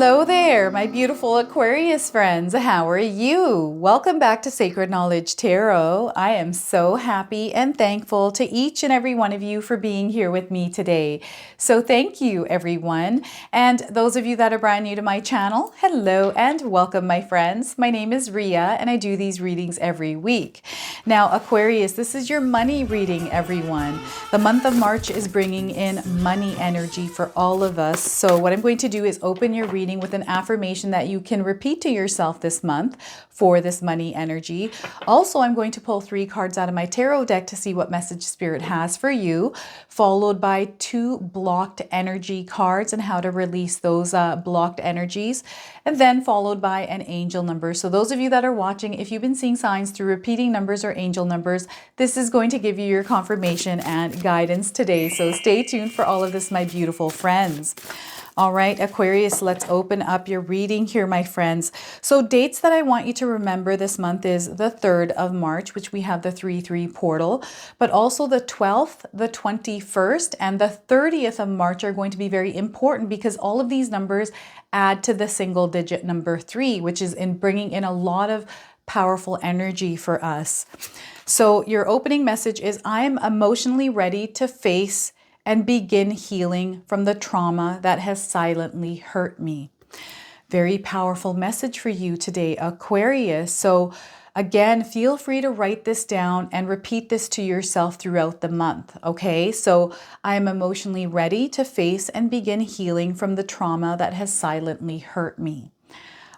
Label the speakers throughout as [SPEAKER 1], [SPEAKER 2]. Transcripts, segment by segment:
[SPEAKER 1] Hello there, my beautiful Aquarius friends. How are you? Welcome back to Sacred Knowledge Tarot. I am so happy and thankful to each and every one of you for being here with me today. So thank you, everyone. And those of you that are brand new to my channel, hello and welcome, my friends. My name is Ria and I do these readings every week. Now, Aquarius, this is your money reading, everyone. The month of March is bringing in money energy for all of us. So what I'm going to do is open your reading with an affirmation that you can repeat to yourself this month for this money energy. Also, I'm going to pull 3 cards out of my tarot deck to see what message Spirit has for you, followed by 2 blocked energy cards and how to release those blocked energies, and then followed by an angel number. So those of you that are watching, if you've been seeing signs through repeating numbers or angel numbers, this is going to give you your confirmation and guidance today. So stay tuned for all of this, my beautiful friends. All right, Aquarius, let's open up your reading here, my friends. So dates that I want you to remember this month is the 3rd of March, which we have the 3-3 portal, but also the 12th, the 21st, and the 30th of March are going to be very important because all of these numbers add to the single digit number 3, which is in bringing in a lot of powerful energy for us. So your opening message is, I am emotionally ready to face and begin healing from the trauma that has silently hurt me. Very powerful message for you today, Aquarius. So again, feel free to write this down and repeat this to yourself throughout the month, okay? So I am emotionally ready to face and begin healing from the trauma that has silently hurt me.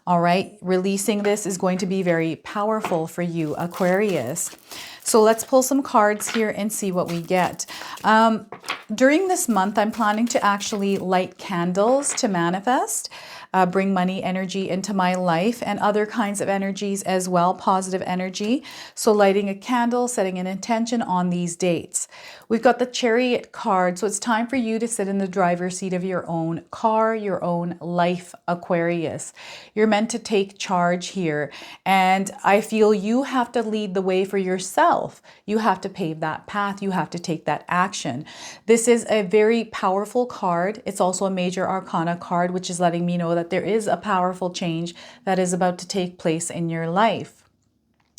[SPEAKER 1] All right, releasing this is going to be very powerful for you, Aquarius. So let's pull some cards here and see what we get. During this month, I'm planning to actually light candles to manifest, bring money energy into my life and other kinds of energies as well, positive energy. So lighting a candle, setting an intention on these dates. We've got the Chariot card, so it's time for you to sit in the driver's seat of your own car, your own life, Aquarius. You're meant to take charge here, and I feel you have to lead the way for yourself. You have to pave that path. You have to take that action. This is a very powerful card. It's also a major arcana card, which is letting me know that there is a powerful change that is about to take place in your life.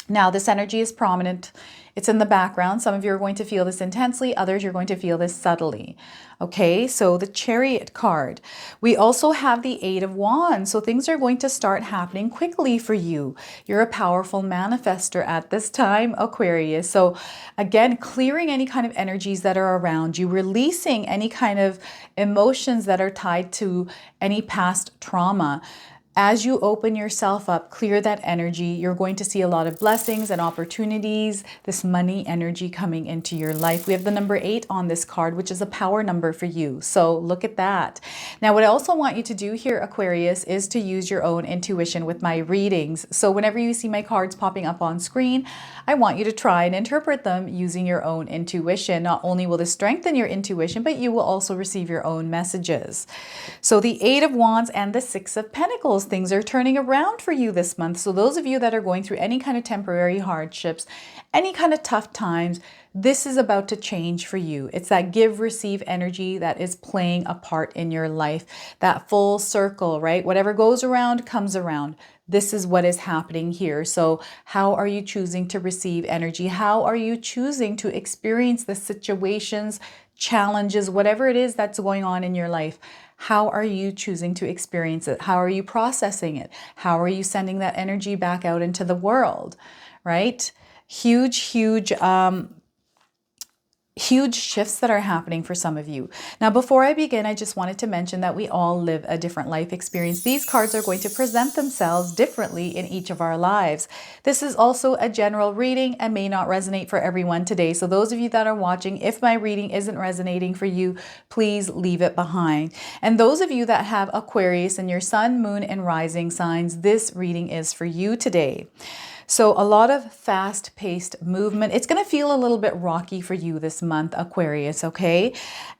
[SPEAKER 1] Now, this energy is prominent. It's in the background. Some of you are going to feel this intensely. Others, you're going to feel this subtly. Okay, so the Chariot card. We also have the 8 of Wands. So things are going to start happening quickly for you. You're a powerful manifester at this time, Aquarius. So again, clearing any kind of energies that are around you, releasing any kind of emotions that are tied to any past trauma. As you open yourself up, clear that energy, you're going to see a lot of blessings and opportunities, this money energy coming into your life. We have the number 8 on this card, which is a power number for you. So look at that. Now, what I also want you to do here, Aquarius, is to use your own intuition with my readings. So whenever you see my cards popping up on screen, I want you to try and interpret them using your own intuition. Not only will this strengthen your intuition, but you will also receive your own messages. So the 8 of Wands and the 6 of Pentacles, things are turning around for you this month. So those of you that are going through any kind of temporary hardships, any kind of tough times, this is about to change for you. It's that give, receive energy that is playing a part in your life. That full circle, right? Whatever goes around comes around. This is what is happening here. So how are you choosing to receive energy? How are you choosing to experience the situations, challenges, whatever it is that's going on in your life? How are you choosing to experience it? How are you processing it? How are you sending that energy back out into the world, right? Huge shifts that are happening for some of you. Now, before I begin, I just wanted to mention that we all live a different life experience. These cards are going to present themselves differently in each of our lives. This is also a general reading and may not resonate for everyone today. So those of you that are watching, if my reading isn't resonating for you, please leave it behind. And those of you that have Aquarius in your sun, moon, and rising signs, this reading is for you today. So a lot of fast-paced movement. It's going to feel a little bit rocky for you this month, Aquarius, okay?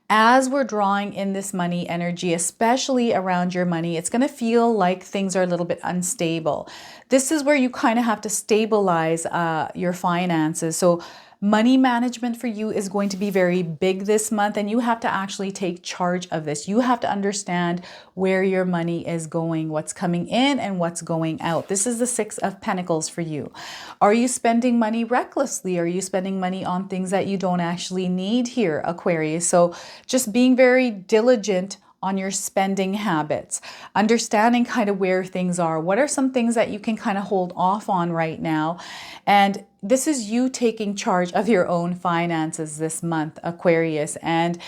[SPEAKER 1] As we're drawing in this money energy, especially around your money, it's going to feel like things are a little bit unstable. This is where you kind of have to stabilize your finances. So Money management for you is going to be very big this month, and you have to actually take charge of this. You have to understand where your money is going, what's coming in and what's going out. This is the Six of Pentacles for you. Are you spending money recklessly? Are you spending money on things that you don't actually need here, Aquarius? So just being very diligent on your spending habits, understanding kind of where things are. What are some things that you can kind of hold off on right now? And this is you taking charge of your own finances this month, Aquarius. And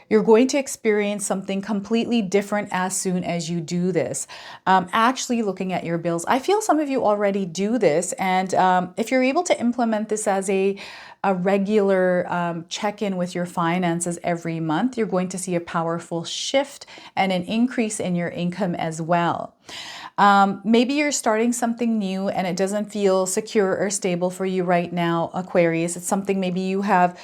[SPEAKER 1] you're going to experience something completely different as soon as you do this. Actually looking at your bills. I feel some of you already do this. And if you're able to implement this as a regular check-in with your finances every month, you're going to see a powerful shift and an increase in your income as well. Maybe you're starting something new and it doesn't feel secure or stable for you right now, Aquarius. It's something maybe you have.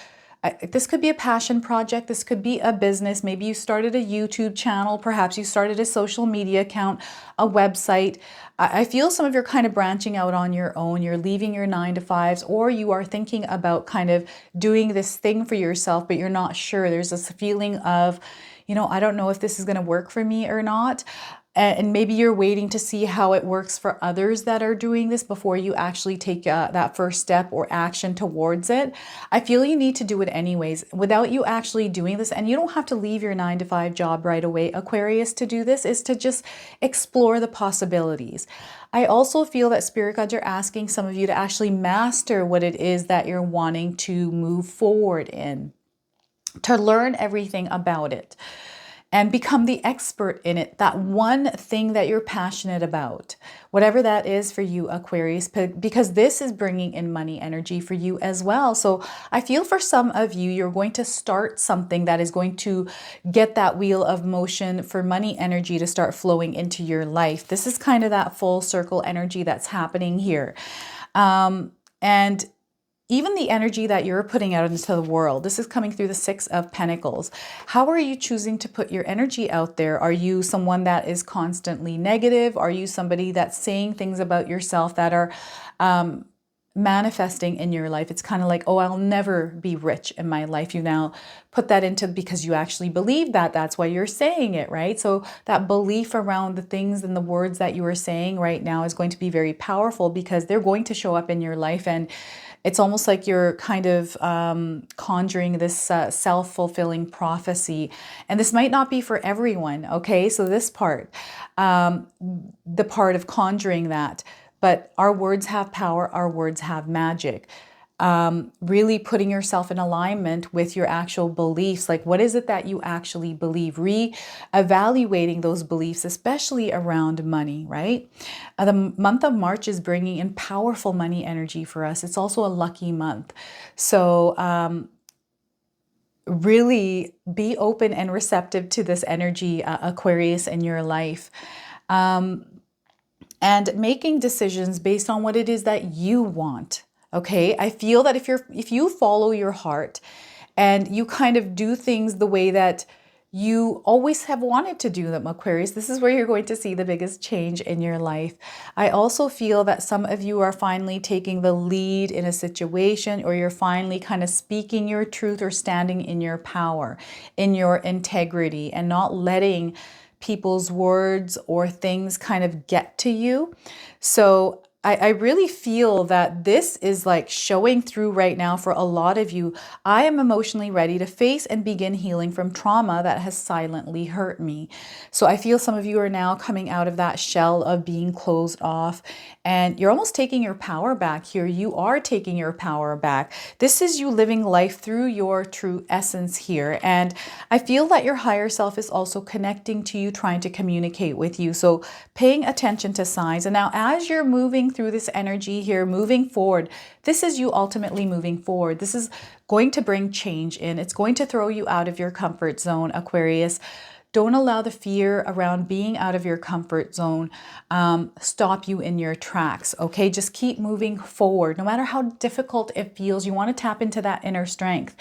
[SPEAKER 1] This could be a passion project. This could be a business. Maybe you started a YouTube channel. Perhaps you started a social media account, a website. I feel some of you are kind of branching out on your own. You're leaving your 9-to-5s, or you are thinking about kind of doing this thing for yourself, but you're not sure. There's this feeling of, I don't know if this is going to work for me or not. And maybe you're waiting to see how it works for others that are doing this before you actually take that first step or action towards it. I feel you need to do it anyways without you actually doing this. And you don't have to leave your 9-to-5 job right away, Aquarius, to do this. Is to just explore the possibilities. I also feel that Spirit Guides are asking some of you to actually master what it is that you're wanting to move forward in, to learn everything about it and become the expert in it, that one thing that you're passionate about, whatever that is for you, Aquarius, because this is bringing in money energy for you as well. So I feel for some of you, you're going to start something that is going to get that wheel of motion for money energy to start flowing into your life. This is kind of that full circle energy that's happening here. And even the energy that you're putting out into the world, this is coming through the Six of Pentacles. How are you choosing to put your energy out there? Are you someone that is constantly negative? Are you somebody that's saying things about yourself that are manifesting in your life? It's kind of like, oh, I'll never be rich in my life. You now put that into, because you actually believe that. That's why you're saying it, right? So that belief around the things and the words that you are saying right now is going to be very powerful, because they're going to show up in your life. And it's almost like you're kind of conjuring this self-fulfilling prophecy. And this might not be for everyone, okay? So this part, the part of conjuring that, but our words have power, our words have magic. Really putting yourself in alignment with your actual beliefs. Like, what is it that you actually believe? Re-evaluating those beliefs, especially around money, right? The month of March is bringing in powerful money energy for us. It's also a lucky month. So really be open and receptive to this energy, Aquarius, in your life. And making decisions based on what it is that you want. Okay, I feel that if you follow your heart and you kind of do things the way that you always have wanted to do them, Aquarius, this is where you're going to see the biggest change in your life. I also feel that some of you are finally taking the lead in a situation, or you're finally kind of speaking your truth or standing in your power, in your integrity, and not letting people's words or things kind of get to you. So I really feel that this is like showing through right now for a lot of you. I am emotionally ready to face and begin healing from trauma that has silently hurt me. So I feel some of you are now coming out of that shell of being closed off, and you're almost taking your power back here. You are taking your power back. This is you living life through your true essence here. And I feel that your higher self is also connecting to you, trying to communicate with you. So paying attention to signs. And now as you're moving through this energy here, moving forward, this is you ultimately moving forward. This is going to bring change in. It's going to throw you out of your comfort zone, Aquarius. Don't allow the fear around being out of your comfort zone stop you in your tracks, okay? Just keep moving forward. No matter how difficult it feels, you want to tap into that inner strength.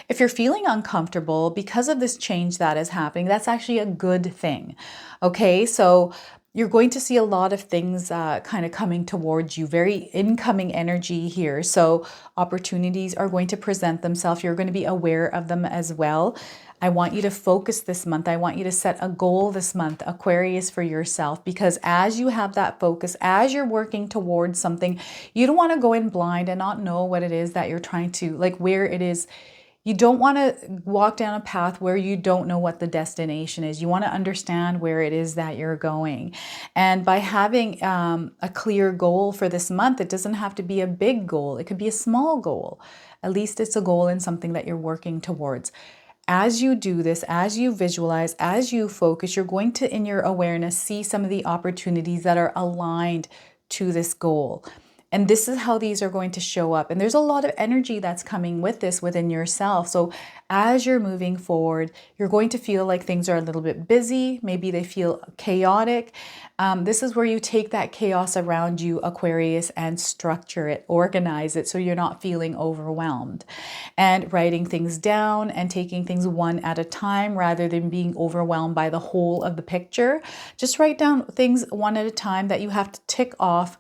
[SPEAKER 1] If you're feeling uncomfortable because of this change that is happening, that's actually a good thing, okay? So You're going to see a lot of things kind of coming towards you, very incoming energy here. So opportunities are going to present themselves. You're going to be aware of them as well. I want you to focus this month. I want you to set a goal this month, Aquarius, for yourself, because as you have that focus, as you're working towards something, you don't want to go in blind and not know what it is that you're trying to, like where it is. You don't want to walk down a path where you don't know what the destination is. You want to understand where it is that you're going. And by having a clear goal for this month, it doesn't have to be a big goal. It could be a small goal. At least it's a goal and something that you're working towards. As you do this, as you visualize, as you focus, you're going to, in your awareness, see some of the opportunities that are aligned to this goal. And this is how these are going to show up. And there's a lot of energy that's coming with this within yourself. So as you're moving forward, you're going to feel like things are a little bit busy. Maybe they feel chaotic. This is where you take that chaos around you, Aquarius, and structure it, organize it so you're not feeling overwhelmed. And writing things down and taking things one at a time rather than being overwhelmed by the whole of the picture. Just write down things one at a time that you have to tick off.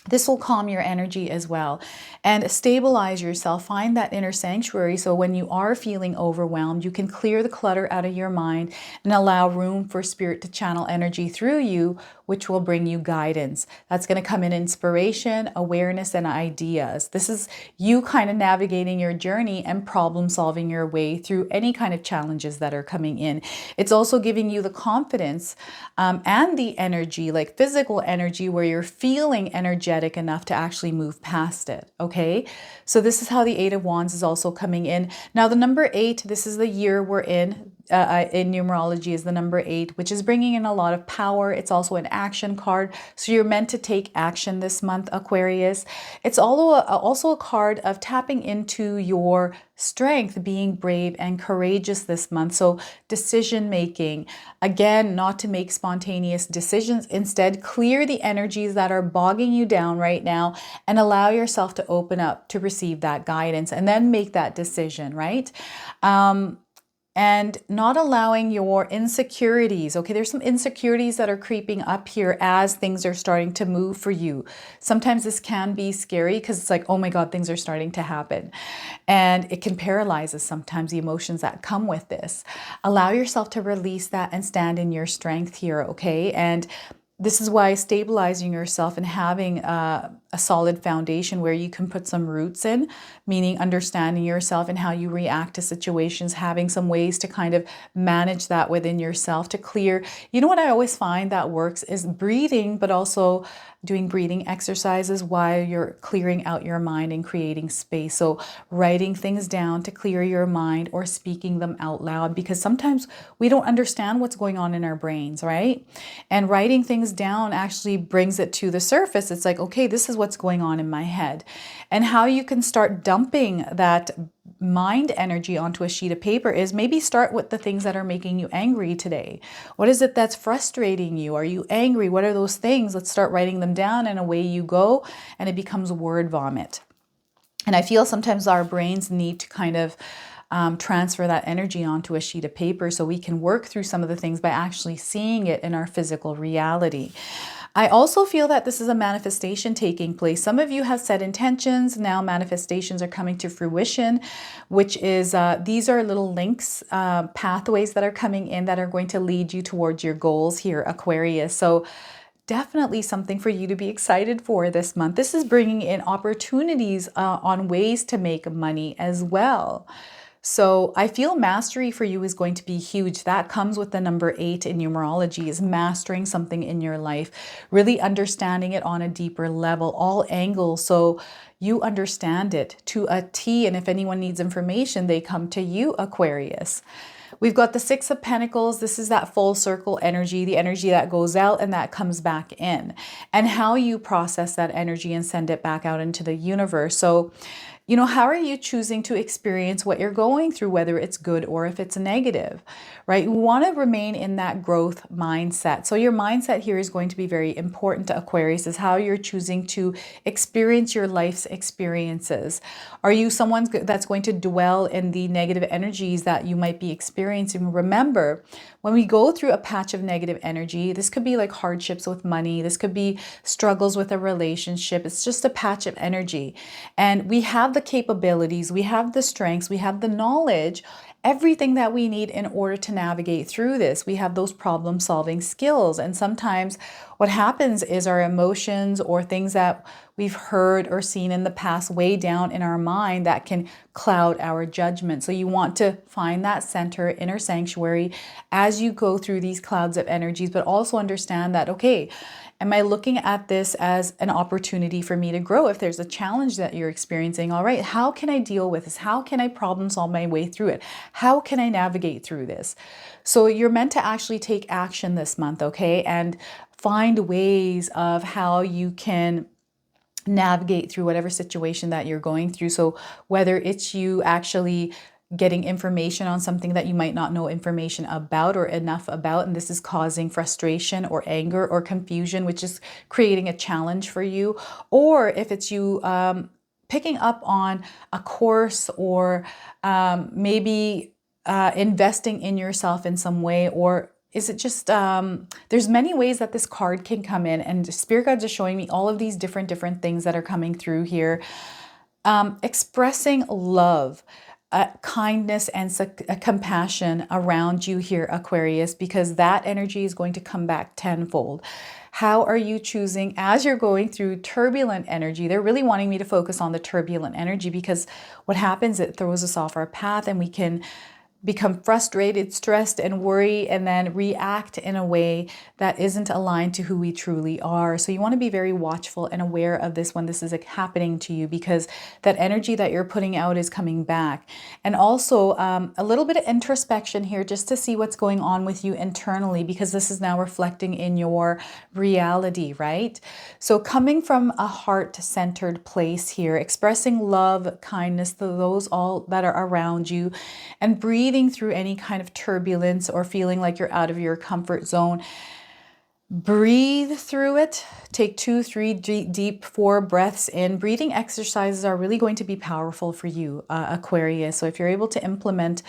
[SPEAKER 1] This will calm your energy as well and stabilize yourself. Find that inner sanctuary so when you are feeling overwhelmed, you can clear the clutter out of your mind and allow room for spirit to channel energy through you, which will bring you guidance. That's going to come in inspiration, awareness, and ideas. This is you kind of navigating your journey and problem solving your way through any kind of challenges that are coming in. It's also giving you the confidence and the energy, like physical energy, where you're feeling energetic enough to actually move past it. Okay, so this is how the Eight of Wands is also coming in. Now the number 8, this is the year we're in numerology, is the number 8, which is bringing in a lot of power. It's also an action card, so you're meant to take action this month, Aquarius. It's also a card of tapping into your strength, being brave and courageous this month. So decision making, again, not to make spontaneous decisions. Instead, clear the energies that are bogging you down right now and allow yourself to open up to receive that guidance and then make that decision, right? And not allowing your insecurities. Okay, there's some insecurities that are creeping up here as things are starting to move for you. Sometimes this can be scary because it's like, oh my God, things are starting to happen. And it can paralyze us sometimes, the emotions that come with this. Allow yourself to release that and stand in your strength here, okay? And this is why stabilizing yourself and having a solid foundation where you can put some roots in, meaning understanding yourself and how you react to situations, having some ways to kind of manage that within yourself to clear. You know what I always find that works is breathing, but also doing breathing exercises while you're clearing out your mind and creating space. So writing things down to clear your mind or speaking them out loud, because sometimes we don't understand what's going on in our brains, right? And writing things down actually brings it to the surface. It's like, okay, this is what's going on in my head. And how you can start dumping that mind energy onto a sheet of paper is maybe start with the things that are making you angry today. What is it that's frustrating you? Are you angry? What are those things? Let's start writing them down, and away you go, and it becomes word vomit. And I feel sometimes our brains need to kind of transfer that energy onto a sheet of paper so we can work through some of the things by actually seeing it in our physical reality. I also feel that this is a manifestation taking place. Some of you have set intentions. Now manifestations are coming to fruition, which is these are little links, pathways that are coming in that are going to lead you towards your goals here, Aquarius. So definitely something for you to be excited for this month. This is bringing in opportunities on ways to make money as well. So I feel mastery for you is going to be huge. That comes with the number 8 in numerology, is mastering something in your life, really understanding it on a deeper level, all angles. So you understand it to a T. And if anyone needs information, they come to you, Aquarius. We've got the 6 of Pentacles. This is that full circle energy, the energy that goes out and that comes back in, and how you process that energy and send it back out into the universe. So You know, how are you choosing to experience what you're going through, whether it's good or if it's negative, right? You want to remain in that growth mindset. So your mindset here is going to be very important to Aquarius, is how you're choosing to experience your life's experiences. Are you someone that's going to dwell in the negative energies that you might be experiencing? Remember, when we go through a patch of negative energy, this could be like hardships with money. This could be struggles with a relationship. It's just a patch of energy. And we have the capabilities, we have the strengths, we have the knowledge, everything that we need in order to navigate through this. We have those problem solving skills. And sometimes what happens is our emotions or things that we've heard or seen in the past way down in our mind that can cloud our judgment. So you want to find that center, inner sanctuary, as you go through these clouds of energies, but also understand that, okay, am I looking at this as an opportunity for me to grow? If there's a challenge that you're experiencing, all right, how can I deal with this? How can I problem solve my way through it? How can I navigate through this? So you're meant to actually take action this month, okay? And find ways of how you can navigate through whatever situation that you're going through. So whether it's you actually getting information on something that you might not know information about or enough about, and this is causing frustration or anger or confusion, which is creating a challenge for you, or if it's you picking up on a course or maybe investing in yourself in some way, or is it just, there's many ways that this card can come in, and Spirit Guides are showing me all of these different things that are coming through here. Expressing love, kindness and compassion around you here, Aquarius, because that energy is going to come back tenfold. How are you choosing as you're going through turbulent energy? They're really wanting me to focus on the turbulent energy, because what happens, it throws us off our path and we can become frustrated, stressed, and worry, and then react in a way that isn't aligned to who we truly are. So you want to be very watchful and aware of this when this is happening to you, because that energy that you're putting out is coming back. And also a little bit of introspection here, just to see what's going on with you internally, because this is now reflecting in your reality, right? So coming from a heart-centered place here, expressing love, kindness to those all that are around you, and breathing through any kind of turbulence or feeling like you're out of your comfort zone. Breathe through it. Take 2, 3 deep 4 breaths in. Breathing exercises are really going to be powerful for you, Aquarius. So if you're able to implement,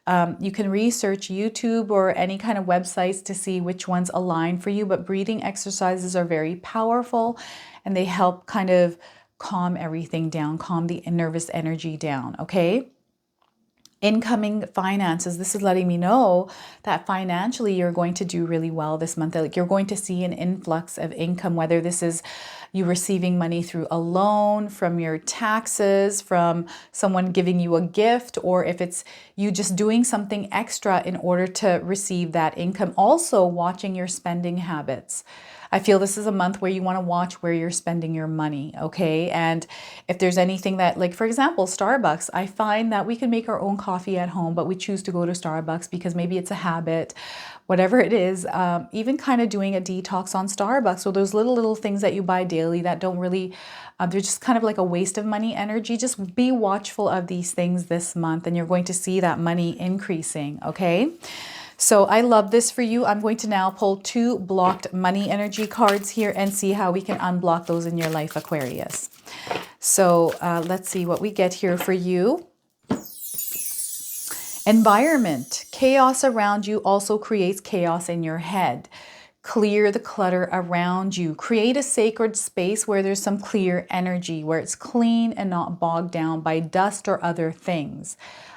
[SPEAKER 1] you can research YouTube or any kind of websites to see which ones align for you. But breathing exercises are very powerful, and they help kind of calm everything down, calm the nervous energy down, okay? Incoming finances. This is letting me know that financially you're going to do really well this month. Like you're going to see an influx of income, whether this is you receiving money through a loan, from your taxes, from someone giving you a gift, or if it's you just doing something extra in order to receive that income. Also watching your spending habits. I feel this is a month where you want to watch where you're spending your money, okay? And if there's anything that, like for example, Starbucks, I find that we can make our own coffee at home, but we choose to go to Starbucks because maybe it's a habit, whatever it is. Even kind of doing a detox on Starbucks, or those little things that you buy daily that don't really, they're just kind of like a waste of money energy. Just be watchful of these things this month, and you're going to see that money increasing, okay? So I love this for you. I'm going to now pull 2 blocked money energy cards here and see how we can unblock those in your life, Aquarius. So let's see what we get here for you. Environment. Chaos around you also creates chaos in your head. Clear the clutter around you. Create a sacred space where there's some clear energy, where it's clean and not bogged down by dust or other things.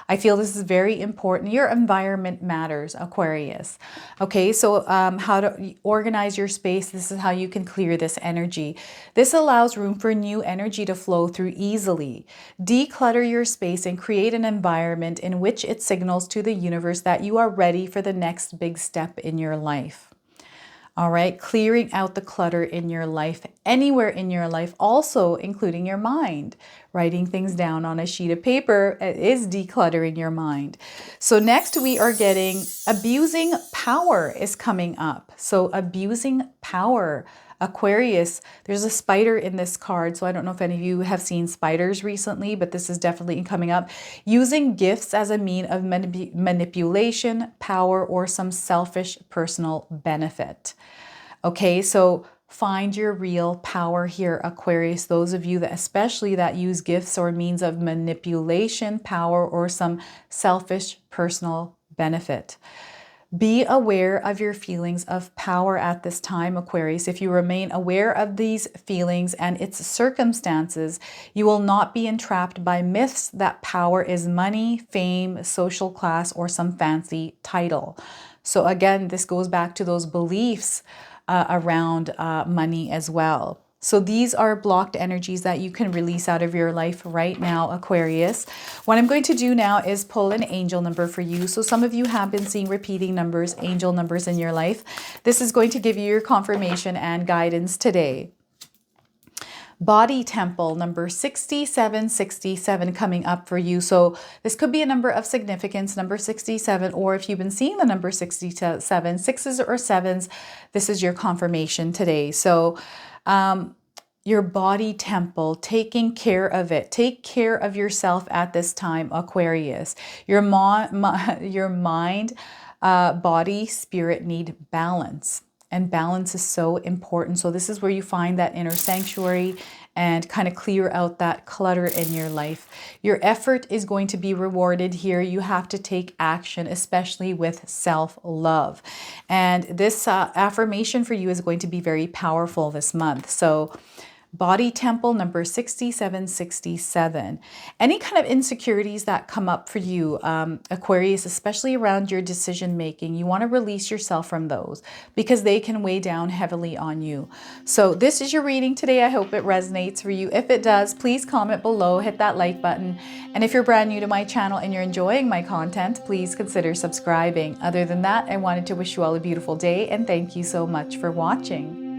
[SPEAKER 1] I feel this is very important. Your environment matters, Aquarius. Okay, so how to organize your space. This is how you can clear this energy. This allows room for new energy to flow through easily. Declutter your space and create an environment in which it signals to the universe that you are ready for the next big step in your life. All right, clearing out the clutter in your life, anywhere in your life, also including your mind. Writing things down on a sheet of paper is decluttering your mind. So next we are getting abusing power is coming up. So abusing power, Aquarius, there's a spider in this card. So I don't know if any of you have seen spiders recently, but this is definitely coming up. Using gifts as a mean of manipulation, power, or some selfish personal benefit. Okay, so find your real power here, Aquarius. Those of you that especially that use gifts or means of manipulation, power, or some selfish personal benefit. Be aware of your feelings of power at this time, Aquarius. If you remain aware of these feelings and its circumstances, you will not be entrapped by myths that power is money, fame, social class, or some fancy title. So again, this goes back to those beliefs around money as well. So these are blocked energies that you can release out of your life right now, Aquarius. What I'm going to do now is pull an angel number for you. So some of you have been seeing repeating numbers, angel numbers in your life. This is going to give you your confirmation and guidance today. Body temple number 6767 coming up for you. So this could be a number of significance, number 67, or if you've been seeing the number 67, sixes or sevens, this is your confirmation today. So your body temple, taking care of it. Take care of yourself at this time, Aquarius. Your mind, body, spirit need balance. And balance is so important. So this is where you find that inner sanctuary and kind of clear out that clutter in your life. Your effort is going to be rewarded here. You have to take action, especially with self-love. And this affirmation for you is going to be very powerful this month. So body temple number 6767. Any kind of insecurities that come up for you, Aquarius, especially around your decision making, you want to release yourself from those because they can weigh down heavily on you. So this is your reading today. I hope it resonates for you. If it does, please comment below, hit that like button. And if you're brand new to my channel and you're enjoying my content, please consider subscribing. Other than that, I wanted to wish you all a beautiful day and thank you so much for watching.